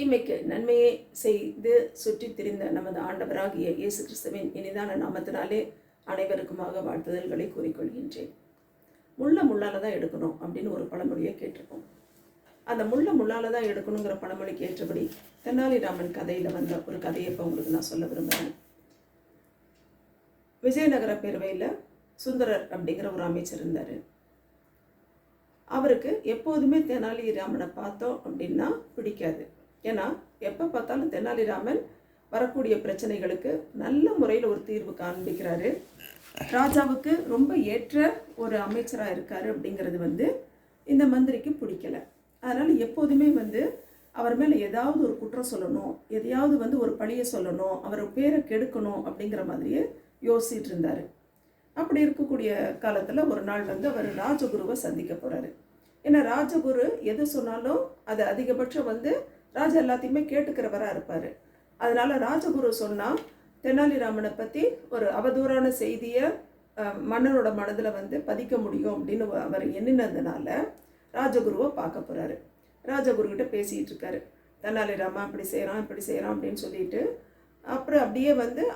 தீமைக்கு நன்மையை செய்து சுற்றி திரிந்த நமது ஆண்டவராகிய இயேசு கிறிஸ்துவின் இனிதான நாமத்தினாலே அனைவருக்குமாக வாழ்த்துதல்களை கூறிக்கொள்கின்றேன். முள்ள முள்ளால் தான் எடுக்கணும் அப்படின்னு ஒரு பழமொழியை கேட்டிருக்கோம். அந்த முள்ளால் தான் எடுக்கணுங்கிற பழமொழிக்கு ஏற்றபடி தெனாலிராமன் கதையில் வந்த ஒரு கதையை இப்போ உங்களுக்கு நான் சொல்ல விரும்புகிறேன். விஜயநகர பேரவையில் சுந்தரர் அப்படிங்கிற ஒரு அமைச்சர் இருந்தார். அவருக்கு எப்போதுமே தெனாலிராமனை பார்த்தோம் அப்படின்னா பிடிக்காது. ஏன்னா எப்போ பார்த்தாலும் தெனாலிராமன் வரக்கூடிய பிரச்சனைகளுக்கு நல்ல முறையில் ஒரு தீர்வு காண்பிக்கிறாரு. ராஜாவுக்கு ரொம்ப ஏற்ற ஒரு அமைச்சராக இருக்கார் அப்படிங்கிறது இந்த மந்திரிக்கு பிடிக்கலை. அதனால் எப்போதுமே அவர் மேலே ஏதாவது ஒரு குற்றம் சொல்லணும், எதையாவது ஒரு பழியை சொல்லணும், அவர் பேரை கெடுக்கணும் அப்படிங்கிற மாதிரியே யோசிச்சுட்டு இருந்தார். அப்படி இருக்கக்கூடிய காலத்தில் ஒரு நாள் அவர் ராஜகுருவை சந்திக்க போகிறாரு. ஏன்னா ராஜகுரு எது சொன்னாலும் அது அதிகபட்சம் ராஜா எல்லாத்தையுமே கேட்டுக்கிறவராக இருப்பார். அதனால் ராஜகுரு சொன்னால் தெனாலிராமனை பற்றி ஒரு அவதூறான செய்தியை மன்னனோட மனதில் பதிக்க முடியும் அப்படின்னு அவர் எண்ணினதுனால ராஜகுருவை பார்க்க போகிறாரு. ராஜகுருக்கிட்ட பேசிகிட்டு இருக்காரு. தெனாலிராமன் அப்படி செய்கிறான் இப்படி செய்கிறான் அப்படின்னு சொல்லிட்டு அப்புறம் அப்படியே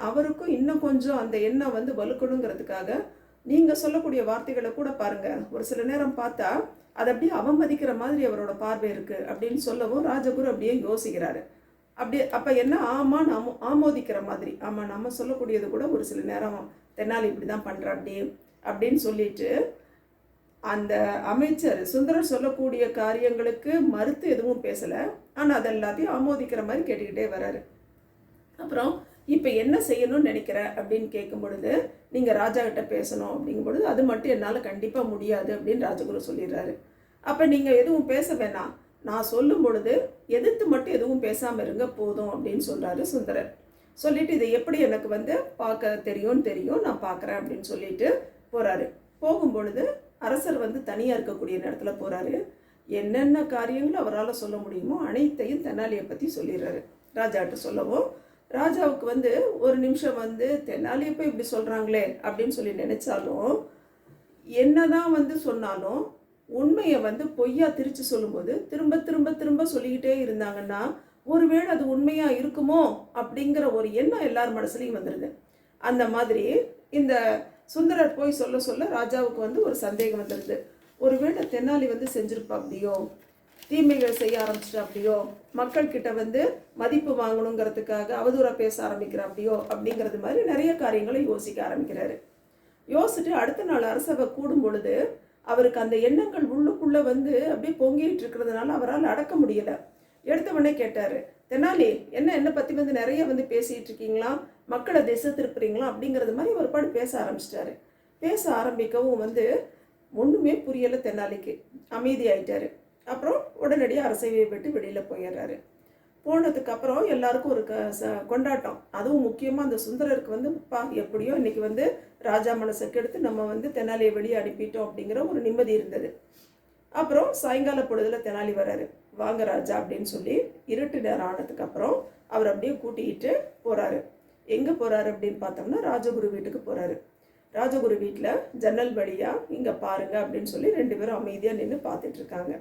அவருக்கும் இன்னும் கொஞ்சம் அந்த எண்ணம் வலுக்கணுங்கிறதுக்காக நீங்கள் சொல்லக்கூடிய வார்த்தைகளை கூட பாருங்கள், ஒரு சில நேரம் பார்த்தா அதை அப்படியே அவமதிக்கிற மாதிரி அவரோட பார்வை இருக்குது அப்படின்னு சொல்லவும் ராஜகுரு அப்படியே யோசிக்கிறாரு. அப்படியே அப்போ என்ன ஆமோதிக்கிற மாதிரி, ஆமாம் நம்ம சொல்லக்கூடியது கூட ஒரு சில நேரம் தெனாலி இப்படி தான் பண்ணுறாண்டி அப்படின்னு சொல்லிட்டு அந்த அமைச்சர் சுந்தரர் சொல்லக்கூடிய காரியங்களுக்கு மறுத்து எதுவும் பேசலை. ஆனால் அது எல்லாத்தையும் ஆமோதிக்கிற மாதிரி கேட்டுக்கிட்டே வர்றாரு. அப்புறம் இப்போ என்ன செய்யணும்னு நினைக்கிற அப்படின்னு கேட்கும் பொழுது, நீங்கள் ராஜா கிட்ட பேசணும் அப்படிங்கும் பொழுது அது மட்டும் என்னால் கண்டிப்பாக முடியாது அப்படின்னு ராஜகுரு சொல்லிடுறாரு. அப்போ நீங்கள் எதுவும் பேச வேணாம், நான் சொல்லும் பொழுது எதிர்த்து மட்டும் எதுவும் பேசாமல் இருங்க போதும் அப்படின்னு சொல்கிறாரு சுந்தரர். சொல்லிவிட்டு இதை எப்படி எனக்கு பார்க்க தெரியும் நான் பார்க்குறேன் அப்படின்னு சொல்லிட்டு போகிறாரு. போகும்பொழுது அரசர் தனியாக இருக்கக்கூடிய நேரத்தில் போகிறாரு. என்னென்ன காரியங்களும் அவரால் சொல்ல முடியுமோ அனைத்தையும் தெனாலியை பற்றி சொல்லிடுறாரு. ராஜாட்ட சொல்லவும் ராஜாவுக்கு ஒரு நிமிஷம் தெனாலியை போய் இப்படி சொல்கிறாங்களே அப்படின்னு சொல்லி நினச்சாலும் என்னதான் சொன்னாலும் உண்மையை பொய்யா திரிச்சு சொல்லும்போது திரும்ப திரும்ப திரும்ப சொல்லிக்கிட்டே இருந்தாங்கன்னா ஒருவேளை அது உண்மையாக இருக்குமோ அப்படிங்கிற ஒரு எண்ணம் எல்லார் மனசுலையும் வந்துடுது. அந்த மாதிரி இந்த சுந்தரர் போய் சொல்ல சொல்ல ராஜாவுக்கு ஒரு சந்தேகம் வந்துடுது. ஒருவேளை தெனாலி செஞ்சிருப்பா அப்படியோ, தீமைகள் செய்ய ஆரம்பிச்சிட்டா அப்படியோ, மக்கள்கிட்ட மதிப்பு வாங்கணுங்கிறதுக்காக அவதூறாக பேச ஆரம்பிக்கிற அப்படியோ அப்படிங்கிறது மாதிரி நிறைய காரியங்களை யோசிக்க ஆரம்பிக்கிறாரு. யோசிச்சுட்டு அடுத்த நாள் அரசவை கூடும் பொழுது அவருக்கு அந்த எண்ணங்கள் உள்ளுக்குள்ளே அப்படியே பொங்கிட்டு இருக்கிறதுனால அவரால் அடக்க முடியலை. எடுத்தவொடனே கேட்டார், தெனாலி என்னை பற்றி நிறைய பேசிகிட்டு இருக்கீங்களா, மக்களை திசை திருப்புறீங்களா அப்படிங்கிறது மாதிரி ஒரு பாடு பேச ஆரம்பிச்சிட்டாரு. பேச ஆரம்பிக்கவும் ஒன்றுமே புரியலை தெனாலிக்கு. அமைதியாயிட்டாரு. அப்புறம் உடனடியாக அரசவையை விட்டு வெளியில் போயிடுறாரு. போனதுக்கப்புறம் எல்லாருக்கும் ஒரு கொண்டாட்டம். அதுவும் முக்கியமாக அந்த சுந்தரருக்கு எப்படியோ இன்றைக்கி ராஜா மனசை கெடுத்து நம்ம தெனாலியை வெளியே அனுப்பிட்டோம் அப்படிங்கிற ஒரு நிம்மதி இருந்தது. அப்புறம் சாயங்கால பொழுதில் தெனாலி வர்றாரு. வாங்க ராஜா அப்படின்னு சொல்லி இருட்டு நேரம் ஆனதுக்கப்புறம் அவர் அப்படியே கூட்டிகிட்டு போகிறாரு. எங்கே போகிறாரு அப்படின்னு பார்த்தோம்னா ராஜகுரு வீட்டுக்கு போகிறாரு. ராஜகுரு வீட்டில் ஜன்னல் வழியாக இங்கே பாருங்க அப்படின்னு சொல்லி 2 பேரும் அமைதியாக நின்று பார்த்துட்ருக்காங்க.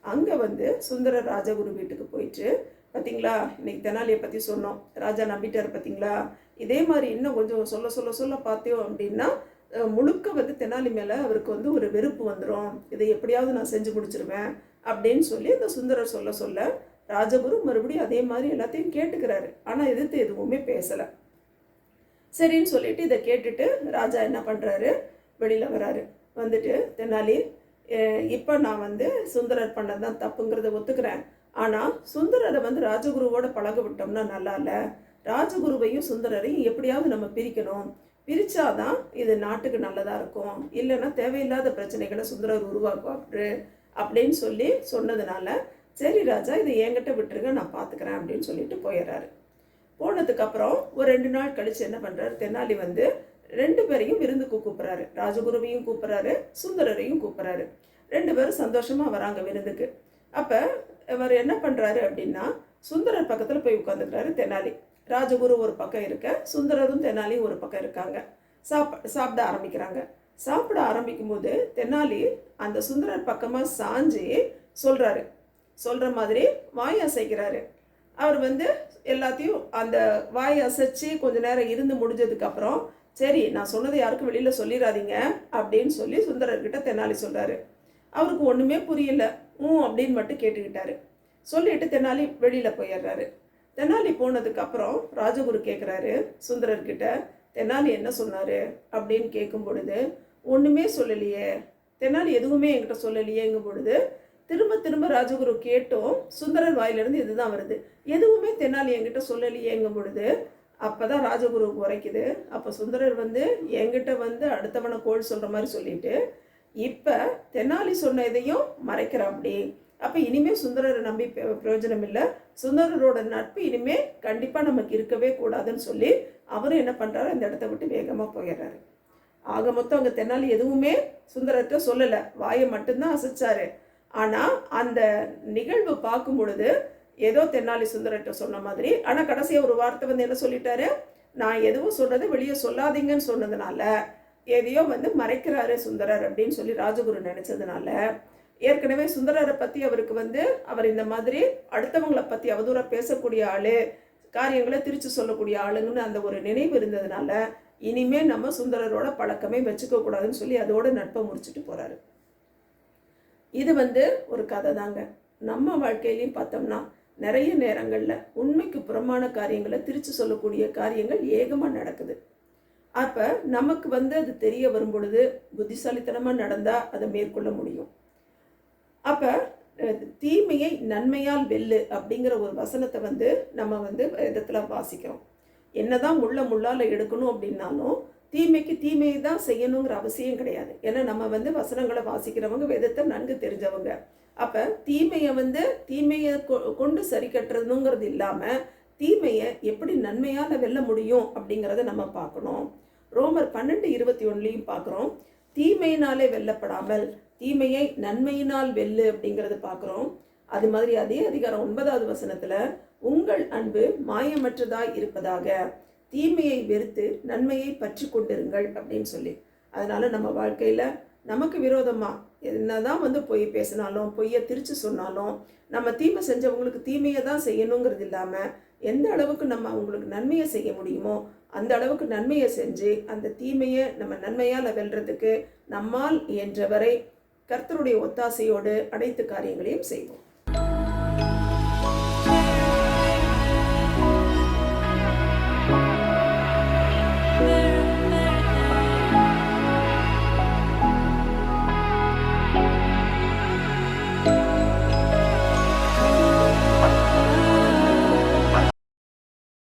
அங்கே சுந்தரர் ராஜகுரு வீட்டுக்கு போயிட்டு, பார்த்தீங்களா இன்னைக்கு தெனாலியை பற்றி சொன்னோம், ராஜா நம்பிட்டார் பார்த்தீங்களா, இதே மாதிரி இன்னும் கொஞ்சம் சொல்ல பார்த்தோம் அப்படின்னா முழுக்க தெனாலி மேலே அவருக்கு ஒரு வெறுப்பு வந்துடும், இதை எப்படியாவது நான் செஞ்சு முடிச்சிருவேன் அப்படின்னு சொல்லி இந்த சுந்தரர் சொல்ல ராஜகுரு மறுபடியும் அதே மாதிரி எல்லாத்தையும் கேட்டுக்கிறாரு. ஆனால் எதிர்த்து எதுவுமே பேசலை. சரின்னு சொல்லிட்டு இதை கேட்டுட்டு ராஜா என்ன பண்ணுறாரு, வெளியில் வராரு. வந்துட்டு தெனாலி, இப்போ நான் சுந்தரர் பண்ணது தான் தப்புங்கிறத ஒத்துக்கிறேன். ஆனால் சுந்தரரை ராஜகுருவோட பழக விட்டோம்னா நல்லா இல்லை, ராஜகுருவையும் சுந்தரரையும் எப்படியாவது நம்ம பிரிக்கணும், பிரித்தாதான் இது நாட்டுக்கு நல்லதாக இருக்கும், இல்லைன்னா தேவையில்லாத பிரச்சனைகளை சுந்தரர் உருவாக்குவாரு அப்படின்னு சொல்லி சொன்னதுனால சரி ராஜா இதை என்கிட்ட விட்டுருங்க நான் பார்த்துக்கிறேன் அப்படின்னு சொல்லிட்டு போயிடுறாரு. போனதுக்கப்புறம் ஒரு 2 நாள் கழித்து என்ன பண்ணுறாரு, தெனாலி 2 பேரையும் விருந்துக்கு கூப்பிட்றாரு. ராஜகுருவையும் கூப்பிட்றாரு, சுந்தரரையும் கூப்பிட்றாரு. 2 பேரும் சந்தோஷமாக வராங்க விருந்துக்கு. அப்போ அவர் என்ன பண்ணுறாரு அப்படின்னா சுந்தரர் பக்கத்தில் போய் உட்காந்துக்கிறாரு தெனாலி. ராஜகுரு ஒரு பக்கம் இருக்க, சுந்தரரும் தெனாலியும் ஒரு பக்கம் இருக்காங்க. சாப்பிட ஆரம்பிக்கிறாங்க. சாப்பிட ஆரம்பிக்கும் போது தெனாலி அந்த சுந்தரர் பக்கமாக சாஞ்சு சொல்கிற மாதிரி வாய் அசைக்கிறாரு. அவர் வந்து எல்லாத்தையும் அந்த வாய் அசைச்சு கொஞ்ச நேரம் இருந்து முடிஞ்சதுக்கப்புறம், சரி நான் சொன்னதை யாருக்கும் வெளியில் சொல்லிடாதீங்க அப்படின்னு சொல்லி சுந்தரர்கிட்ட தெனாலி சொல்கிறாரு. அவருக்கு ஒன்றுமே புரியல. அப்படின்னு மட்டும் கேட்டுக்கிட்டாரு. சொல்லிட்டு தெனாலி வெளியில் போயிடுறாரு. தெனாலி போனதுக்கப்புறம் ராஜகுரு கேட்குறாரு சுந்தரர்கிட்ட, தெனாலி என்ன சொன்னார் அப்படின்னு கேட்கும் பொழுது, ஒன்றுமே சொல்லலையே, தெனாலி எதுவுமே என்கிட்ட சொல்லலையேங்கும் பொழுது திரும்ப திரும்ப ராஜகுரு கேட்டும் சுந்தரர் வாயிலிருந்து இதுதான் வருது, எதுவுமே தெனாலி என்கிட்ட சொல்லலையேங்கும் பொழுது அப்போ தான் ராஜகுருவுக்கு உரைக்குது. அப்போ சுந்தரர் வந்து என்கிட்ட வந்து அடுத்தவனை கோள் சொல்கிற மாதிரி சொல்லிட்டு இப்போ தெனாலி சொன்ன இதையும் மறைக்கிறாப்படி. அப்போ இனிமேல் சுந்தரரை நம்பி பிரயோஜனம் இல்லை, சுந்தரரோட நட்பு இனிமேல் கண்டிப்பாக நமக்கு இருக்கவே கூடாதுன்னு சொல்லி அவரும் என்ன பண்ணுறாரு, அந்த இடத்த விட்டு வேகமாக போயிடுறாரு. ஆக மொத்தம் அங்கே தெனாலி எதுவுமே சுந்தரர்கிட்ட சொல்லலை, வாயை மட்டும்தான் அசைச்சாரு. ஆனால் அந்த நிகழ்வு பார்க்கும் பொழுது ஏதோ தெனாலி சுந்தரர்கிட்ட சொன்ன மாதிரி, ஆனால் கடைசியாக ஒரு வார்த்தை வந்து என்ன சொல்லிட்டாரு, நான் எதுவும் சொன்னது வெளியே சொல்லாதீங்கன்னு சொன்னதுனால எதையோ வந்து மறைக்கிறாரு சுந்தரர் அப்படின்னு சொல்லி ராஜகுரு நினைச்சதுனால, ஏற்கனவே சுந்தரரை பற்றி அவருக்கு வந்து அவர் இந்த மாதிரி அடுத்தவங்களை பற்றி அவதூறாக பேசக்கூடிய ஆள், காரியங்களை திரிச்சு சொல்லக்கூடிய ஆளுங்கன்னு அந்த ஒரு நினைவு இருந்ததுனால இனிமேல் நம்ம சுந்தரரோட பழக்கமே வச்சுக்க கூடாதுன்னு சொல்லி அதோட நட்பை முடிச்சுட்டு போகிறாரு. இது வந்து ஒரு கதை தாங்க. நம்ம வாழ்க்கையிலையும் பார்த்தோம்னா நிறைய நேரங்களில் உண்மைக்கு புறமான காரியங்களை திரிச்சு சொல்லக்கூடிய காரியங்கள் ஏகமாக நடக்குது. அப்போ நமக்கு வந்து அது தெரிய வரும் பொழுது புத்திசாலித்தனமாக நடந்தால் அதை மேற்கொள்ள முடியும். அப்போ தீமையை நன்மையால் வெல்லு அப்படிங்கிற ஒரு வசனத்தை வந்து நம்ம வந்து இடத்துல வாசிக்கிறோம். என்னதான் முள்ளால் எடுக்கணும் அப்படின்னாலும் தீமைக்கு தீமையை தான் செய்யணுங்கிற அவசியம் கிடையாது. ஏன்னா நம்ம வந்து வசனங்களை வாசிக்கிறவங்க வேதத்தை நன்கு தெரிஞ்சவங்க. அப்போ தீமையை கொண்டு சரி கட்டுறதுங்கிறது இல்லாமல் தீமையை எப்படி நன்மையால் வெல்ல முடியும் அப்படிங்கிறத நம்ம பார்க்கணும். ரோமர் 12:21 பார்க்குறோம், தீமையினாலே வெல்லப்படாமல் தீமையை நன்மையினால் வெல்லு அப்படிங்கிறது பார்க்குறோம். அது மாதிரி அதே அதிகாரம் 9வது வசனத்தில், உங்கள் அன்பு மாயமற்றதாய் இருப்பதாக, தீமையை வெறுத்து நன்மையை பற்றி கொண்டிருங்கள் அப்படின்னு சொல்லி. அதனால நம்ம வாழ்க்கையில் நமக்கு விரோதமாக என்னதான் வந்து பொய் பேசினாலும் பொய்யை திரிச்சு சொன்னாலும் நம்ம தீமை செஞ்சவங்களுக்கு தீமையை தான் செய்யணுங்கிறது இல்லாமல் எந்த அளவுக்கு நம்ம அவங்களுக்கு நன்மையை செய்ய முடியுமோ அந்த அளவுக்கு நன்மையை செஞ்சு அந்த தீமையை நம்ம நன்மையால் வெல்றதுக்கு நம்மால் இயன்றவரை கர்த்தருடைய ஒத்தாசையோடு அனைத்து காரியங்களையும் செய்வோம்.